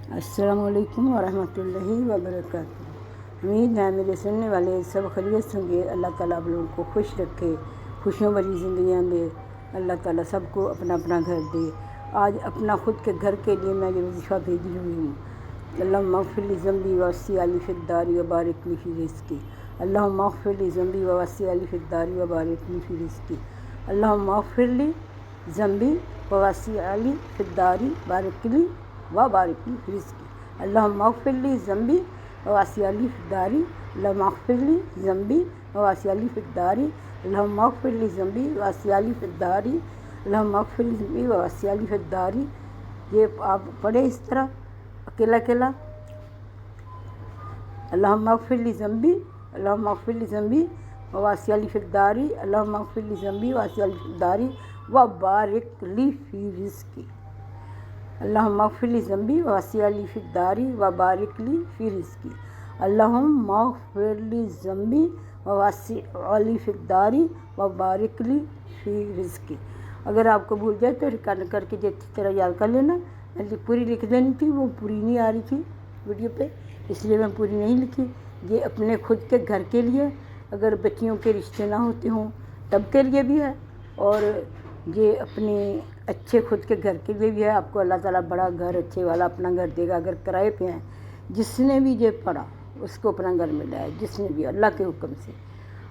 अस्सलामु अलैकुम वरहमतुल्लाहि वबरकातुहू। उम्मीद है मेरे सुनने वाले सब खैरियत होंगे। अल्लाह ताला आप लोगों को खुश रखे, खुशियों भरी ज़िंदगियाँ दे। अल्लाह ताला सबको अपना अपना घर दे। आज अपना ख़ुद के घर के लिए मैं ये वजीफ़ा भेजी हुई हूँ। अल्लाहुम्मा अग़फ़िर ली ज़ंबी व वस्सिअ ली फ़िद्दारी व बारिक ली फ़ी रिज़्क़ी। अल्लाहुम्मा अग़फ़िर ली ज़ंबी व वस्सिअ ली फ़िद्दारी व बारिक ली फ़ी रिज़्क़ी। अल्लाहुम्मा अग़फ़िर ली ज़ंबी व वस्सिअ ली फ़िद्दारी बारिक ली व बारिक ली फ़ी रिज़्क़ी। अल्लाहुम्मा अग़फ़िर ली ज़ंबी व वस्सिअ ली फ़िद्दारी। अल्लाहुम्मा अग़फ़िर ली ज़ंबी व वस्सिअ ली फ़िद्दारी। अल्लाहुम्मा अग़फ़िर ली ज़ंबी व वस्सिअ ली फ़िद्दारी। अल्लाहुम्मा अग़फ़िर ली ज़ंबी व वस्सिअ ली फ़िद्दारी। ये आप पढ़े इस तरह अकेला अकेला। अल्लाहुम्मा अग़फ़िर ली ज़ंबी, अल्लाहुम्मा अग़फ़िर ली ज़ंबी व वस्सिअ ली फ़िद्दारी। अल्लाहुम्मा अग़फ़िर ली ज़ंबी व वस्सिअ ली फ़िद्दारी व बारिक ली फ़ी रिज़्क़ी। अल्लाहुम्मा अग़फ़िर ली ज़ंबी व वस्सिअ ली फ़िद्दारी व बारिक ली फ़ी रिज़्क़ी। अल्लाहुम्मा अग़फ़िर ली ज़ंबी व वस्सिअ ली फ़िद्दारी व बारिक ली फ़ी रिज़्क़ी। अगर आपको भूल जाए तो रिकॉर्ड करके जो अच्छी तरह याद कर लेना। मैंने पूरी लिख देनी थी, वो पूरी नहीं आ रही थी वीडियो पे, इसलिए मैं पूरी नहीं लिखी। ये अपने खुद के घर के लिए, अगर बच्चियों के रिश्ते ना होते हों तब के लिए भी है, और ये अपने अच्छे खुद के घर के लिए भी है। आपको अल्लाह ताला बड़ा घर अच्छे वाला अपना घर देगा। अगर किराए पे हैं, जिसने भी ये पढ़ा उसको अपना घर मिला है, जिसने भी अल्लाह के हुक्म से।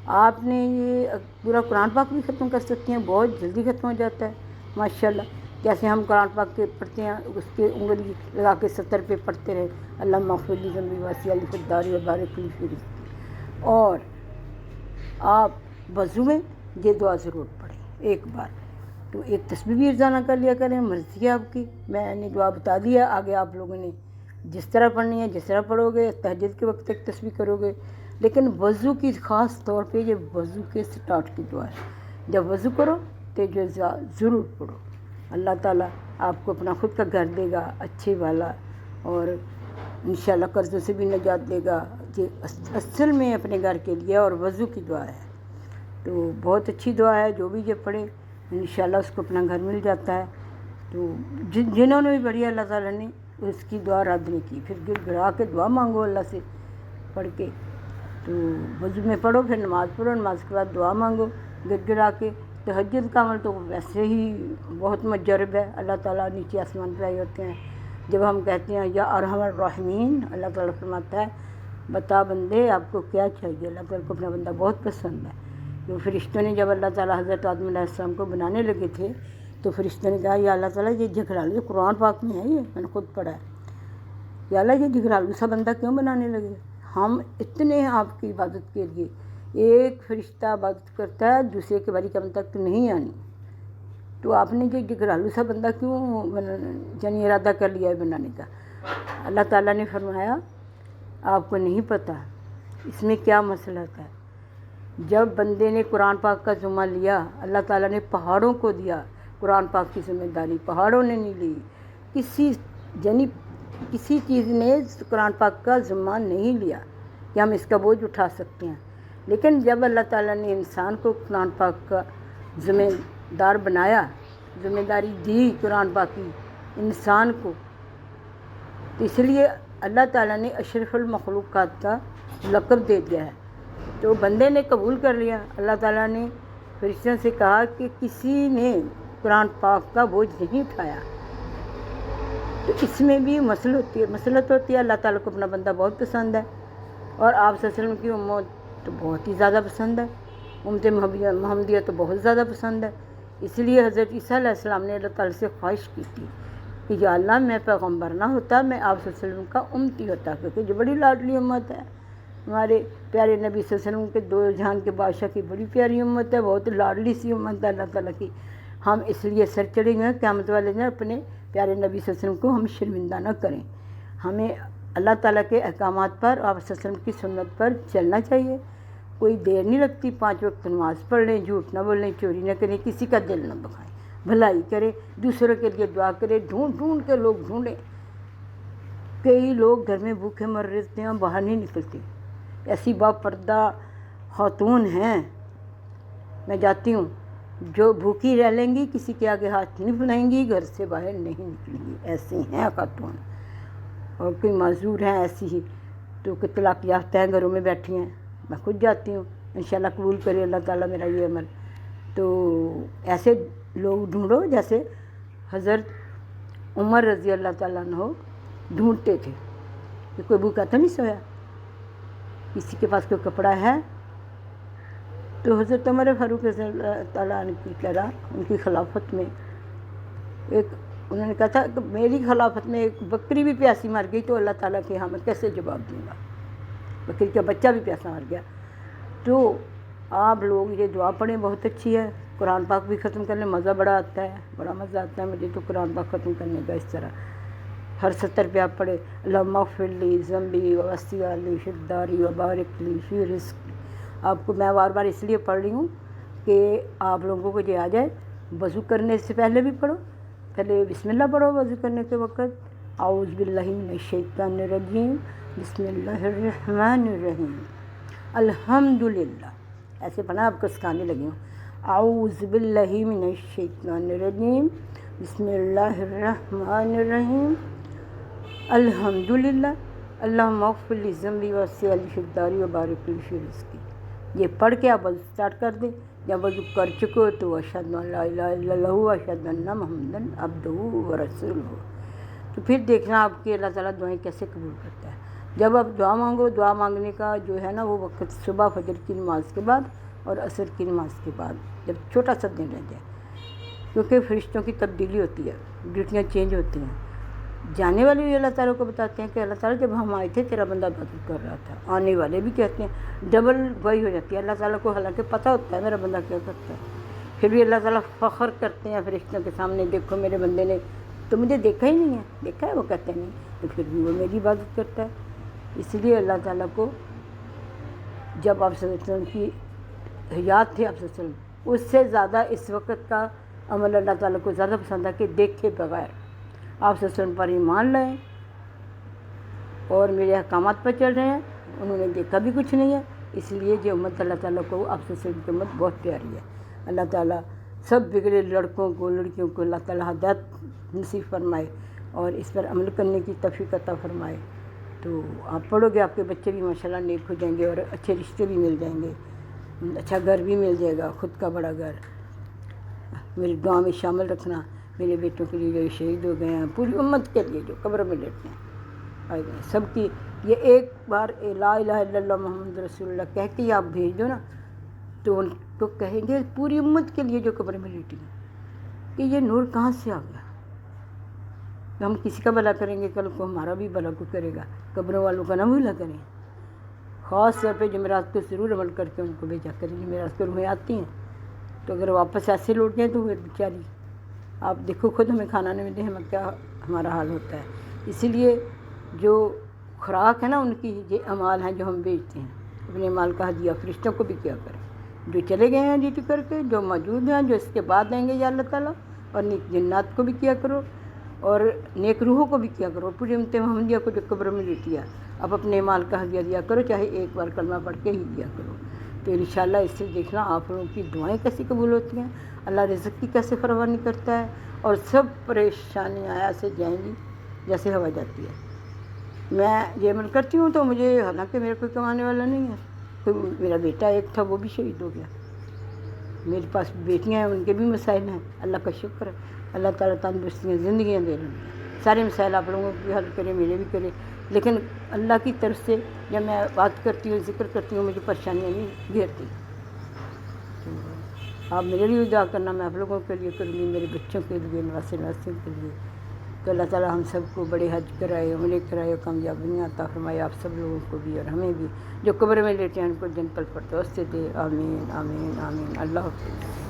आपने ये पूरा कुरान पाक भी ख़त्म कर सकती हैं, बहुत जल्दी ख़त्म हो जाता है माशाल्लाह। जैसे हम कुरान पाक के पढ़ते हैं, उसके उंगली लगा के 70 पे पढ़ते रहे। अल्लाहुम्मा अग़फ़िर ली ज़ंबी व वस्सिअ ली फ़िद्दारी व बारिक ली फ़ी रिज़्क़ी। और आप वज़ू में ये दुआ ज़रूर पढ़ें एक बार। तो एक तस्बीह भी रोज़ाना कर लिया करें, मर्ज़ी है आपकी। मैंने दुआ बता दिया, आगे आप लोगों ने जिस तरह पढ़नी है जिस तरह पढ़ोगे। तहज्जुद के वक्त एक तस्बीह करोगे, लेकिन वज़ू की ख़ास तौर पे ये वज़ू के स्टार्ट की दुआ है। जब वज़ू करो तो जो ज़रूर पढ़ो। अल्लाह ताला आपको अपना ख़ुद का घर देगा अच्छे वाला, और इंशाअल्लाह कर्ज़ों से भी निजात देगा। ये असल में अपने घर के लिए और वज़ू की दुआ है, तो बहुत अच्छी दुआ है। जो भी ये पढ़े इंशाअल्लाह उसको अपना घर मिल जाता है। तो जिन्होंने भी पढ़ी अल्लाह ताला ने उसकी दुआ रद्द नहीं की। फिर गिड़गिड़ा के दुआ मांगो अल्लाह से पढ़ के। तो वज़ू में पढ़ो, फिर नमाज़ पढ़ो, नमाज के बाद दुआ मांगो गिड़गिड़ा के। तहज्जुद का अमल तो वैसे ही बहुत मुजर्रब है। अल्लाह ताला नीचे आसमान पर आए होते हैं। जब हम कहते हैं या अरहमर राहिमीन, अल्लाह ताला फरमाता है बता बंदे आपको क्या चाहिए। अल्लाह ताला को अपना बंदा बहुत पसंद है। तो फरिश्तों ने जब अल्लाह ताला हज़रत आदम अलैहिस्सलाम को बनाने लगे थे, तो फरिश्तों ने कहा या अल्लाह ताला ये झगड़ालू, ये कुरान पाक में है, ये मैंने खुद पढ़ा है। या अल्लाह ये झगड़ालू सा बंदा क्यों बनाने लगे। हम इतने हैं आपकी इबादत के लिए। एक फरिश्ता इबादत करता है, दूसरे के बारी कम तक नहीं आनी। तो आपने ये झगड़ालू सा बंदा क्यों यानी इरादा कर लिया है बनाने का। अल्लाह ताला ने फरमाया आपको नहीं पता इसमें क्या मसला था। जब बंदे ने कुरान पाक का ज़िम्मा लिया, अल्लाह ताला ने पहाड़ों को दिया कुरान पाक की ज़िम्मेदारी, पहाड़ों ने नहीं ली। किसी चीज़ ने कुरान पाक का ज़िम्मा नहीं लिया कि हम इसका बोझ उठा सकते हैं। लेकिन जब अल्लाह ताला ने इंसान को कुरान पाक का ज़िम्मेदार बनाया, ज़िम्मेदारी दी कुरान पाक की इंसान को, तो इसलिए अल्लाह ताला ने अशरफुल मखलूक़ात का लक़ब दे दिया है। तो बंदे ने कबूल कर लिया। अल्लाह ताला ने फरिश्तों से कहा कि किसी ने कुरान पाक का बोझ नहीं उठाया। तो इसमें भी मसलत होती है। अल्लाह ताला को अपना बंदा बहुत पसंद है, और आप सल्लल्लाहु अलैहि वसल्लम की उम्मत तो बहुत ही ज़्यादा पसंद है। उम्मत मुहम्मदिया तो बहुत ज़्यादा पसंद है। इसलिए हज़रत ईसा अलैहिस्सलाम ने अल्लाह ताला से ख्वाहिश की थी कि या अल्लाह मैं पैगम्बर ना होता, मैं आप सल्लल्लाहु अलैहि वसल्लम का उम्मती होता, क्योंकि जो बड़ी लाडली उम्मत है। हमारे प्यारे नबी सल्लल्लाहु अलैहि वसल्लम के दो जहान के बादशाह की बड़ी प्यारी उम्मत है, बहुत लाडली सी उम्मत है अल्लाह ताला की। हम इसलिए सर चढ़ेंगे क़यामत वाले दिन अपने प्यारे नबी सल्लल्लाहु अलैहि वसल्लम को हम शर्मिंदा न करें। हमें अल्लाह ताला के अहकामात पर, आप सल्लल्लाहु अलैहि वसल्लम की सुन्नत पर चलना चाहिए। कोई देर नहीं लगती, 5 वक्त नमाज़ पढ़ लें, झूठ न बोलें, चोरी न करें, किसी का दिल न दुखाएं, भलाई करें, दूसरों के लिए दुआ करें। ढूंढ के लोग ढूंढें। कई लोग घर में भूखे मर रहते हैं, बाहर नहीं निकलते। ऐसी बापर्दा खातून हैं, मैं जाती हूँ, जो भूखी रह लेंगी, किसी के आगे हाथ नहीं फैलाएंगी, घर से बाहर नहीं निकलेंगी। ऐसी हैं खातून। اور کوئی معذور ہیں ایسی ہی تو کہ طلاق یافتہ ہیں گھروں میں بیٹھی ہیں، میں خود جاتی ہوں، انشاءاللہ قبول کرے اللہ تعالیٰ میرا یہ عمل۔ تو ایسے لوگ ڈھونڈو جیسے حضرت عمر رضی اللہ تعالیٰ عنہ ڈھونڈتے تھے کہ کوئی بھوکا تو نہیں سویا، کسی کے پاس کوئی کپڑا ہے۔ تو حضرت عمر فاروق رضی اللہ تعالیٰ عنہ کی طرح ان کی خلافت میں انہوں نے کہا تھا کہ میری خلافت میں ایک بکری بھی پیاسی مر گئی تو اللہ تعالیٰ کے ہاں میں کیسے جواب دوں گا، بکری کا بچہ بھی پیاسا مر گیا۔ تو آپ لوگ یہ دعا پڑھیں، بہت اچھی ہے۔ قرآن پاک بھی ختم کرنے مزہ بڑا آتا ہے، بڑا مزہ آتا ہے مجھے تو قرآن پاک ختم کرنے کا۔ اس طرح ہر سطر پہ آپ پڑھیں اللہم اغفر لی ذنبی ووسع لی فی الدار وبارک لی فی رزقی۔ آپ کو میں بار بار اس لیے پڑھ رہی ہوں کہ آپ لوگوں کو یہ آ جائے۔ وضو کرنے سے پہلے بھی پڑھو، پہلے بسم اللہ پڑھو وضو کرنے کے وقت، اعوذ باللہ من الشیطان الرجیم بسم اللہ الرحمن الرحیم الحمدللہ، ایسے پڑھنا، آپ کو سکھانے لگی ہوں۔ اعوذ باللہ من الشیطان الرجیم بسم اللہ الرحمن الرحیم الحمدللہ اللہم اغفر لی ذنبی ووسع لی فی الدار وبارک لی فی رزقی۔ یہ پڑھ کے آپ وضو اسٹارٹ کر دیں۔ جب وضو کر چکو تو اشہد ان لا الہ الا اللہ واشہد ان محمدًا عبدہ ورسولہ۔ تو پھر دیکھنا آپ کی اللہ تعالیٰ دعائیں کیسے قبول کرتا ہے۔ جب آپ دعا مانگو، دعا مانگنے کا جو ہے نا وہ وقت صبح فجر کی نماز کے بعد اور عصر کی نماز کے بعد، جب چھوٹا سا دن رہ جائے، کیونکہ فرشتوں کی تبدیلی ہوتی ہے، ڈیوٹیاں چینج ہوتی ہیں۔ جانے والے بھی اللہ تعالیٰ کو بتاتے ہیں کہ اللہ تعالیٰ جب ہم آئے تھے تیرا بندہ عبادت کر رہا تھا، آنے والے بھی کہتے ہیں، ڈبل گواہی ہو جاتی ہے۔ اللہ تعالیٰ کو حالانکہ پتہ ہوتا ہے میرا بندہ کیا کرتا ہے، پھر بھی اللہ تعالیٰ فخر کرتے ہیں فرشتوں کے سامنے، دیکھو میرے بندے نے تو مجھے دیکھا ہی نہیں ہے، دیکھا ہے وہ کہتے نہیں، تو پھر بھی وہ میری عبادت کرتا ہے۔ اس لیے اللہ تعالیٰ کو جب آپ صلی اللہ علیہ وسلم کی حیات تھے، آپ صلی اللہ علیہ وسلم، اس سے زیادہ اس وقت کا عمل اللہ تعالیٰ کو زیادہ پسند ہے کہ دیکھے بغیر آپ صلی اللہ علیہ وسلم پر ایمان لائیں اور میرے احکامات پر چل رہے ہیں۔ انہوں نے دیکھا بھی کچھ نہیں ہے، اس لیے یہ امت اللہ تعالیٰ کو آپ صلی اللہ علیہ وسلم کی امت بہت پیاری ہے۔ اللہ تعالیٰ سب بگڑے لڑکوں کو، لڑکیوں کو اللہ تعالیٰ ہدایت نصیب فرمائے اور اس پر عمل کرنے کی توفیق عطا فرمائے۔ تو آپ پڑھو گے، آپ کے بچے بھی ماشاءاللہ نیک ہو جائیں گے اور اچھے رشتے بھی مل جائیں گے، اچھا گھر بھی مل جائے گا، خود کا بڑا گھر۔ میری دعا میں شامل رکھنا، میرے بیٹوں کے لیے جو شہید ہو گئے ہیں، پوری امت کے لیے جو قبر میں لیٹے ہیں، سب کی یہ ایک بار لا الہ الا اللہ محمد رسول اللہ کہہ کے آپ بھیج دو نا، تو ان کو کہیں گے پوری امت کے لیے جو قبر میں لیٹی ہیں کہ یہ نور کہاں سے آ گیا۔ ہم کسی کا بھلا کریں گے، کل کو ہمارا بھی بھلا کو کرے گا۔ قبروں والوں کا نہ بھولا کریں، خاص طور پہ جمعرات کو ضرور عمل کر کے ان کو بھیجا کریں۔ جمعرات کو روحیں آتی ہیں تو اگر واپس ایسے لوٹ جائیں تو پھر بیچاری، آپ دیکھو خود ہمیں کھانا نہیں ملے، ہمیں کیا ہمارا حال ہوتا ہے۔ اسی لیے جو خوراک ہے نا ان کی، یہ اعمال ہیں جو ہم بیچتے ہیں، اپنے مال کا ہدیہ فرشتوں کو بھی کیا کریں، جو چلے گئے ہیں ڈیوٹی کر کے، جو موجود ہیں، جو اس کے بعد دیں گے یا اللہ تعالیٰ، اور نیک جنات کو بھی کیا کرو اور نیک روحوں کو بھی کیا کرو، پوری امت محمدیہ کو جو قبر میں لیٹی ہے، اب اپنے مال کا ہدیہ دیا کرو، چاہے ایک بار کلمہ پڑھ کے ہی دیا کرو۔ تو انشاءاللہ اس سے دیکھنا آپ لوگوں کی دعائیں کیسی قبول ہوتی ہیں، اللہ رزق کی کیسے فراوانی کرتا ہے، اور سب پریشانیاں ایسے جائیں گی جیسے ہوا جاتی ہے۔ میں یہ عمل کرتی ہوں تو مجھے، حالانکہ میرا کوئی کمانے والا نہیں ہے، کوئی میرا بیٹا ایک تھا وہ بھی شہید ہو گیا، میرے پاس بیٹیاں ہیں ان کے بھی مسائل ہیں، اللہ کا شکر ہے، اللہ تعالیٰ تندرستیاں زندگیاں دے رہے ہیں، سارے مسائل آپ لوگوں کی حل کرے، میرے بھی کرے، لیکن اللہ کی طرف سے جب میں بات کرتی ہوں، ذکر کرتی ہوں، مجھے پریشانیاں نہیں گھیرتی۔ آپ میرے لیے دعا کرنا، میں آپ لوگوں کے لیے کروں گی، میرے بچوں کے لیے، نواسے نواسیوں کے لیے، تو اللہ تعالیٰ ہم سب کو بڑے حج کرائے، عمرے کرائے، کامیابیاں عطا فرمائے، آپ سب لوگوں کو بھی اور ہمیں بھی، جو قبر میں لیٹے ہیں ان کو جنت الفردوس سے دے، آمین آمین آمین۔ اللہ حافظ۔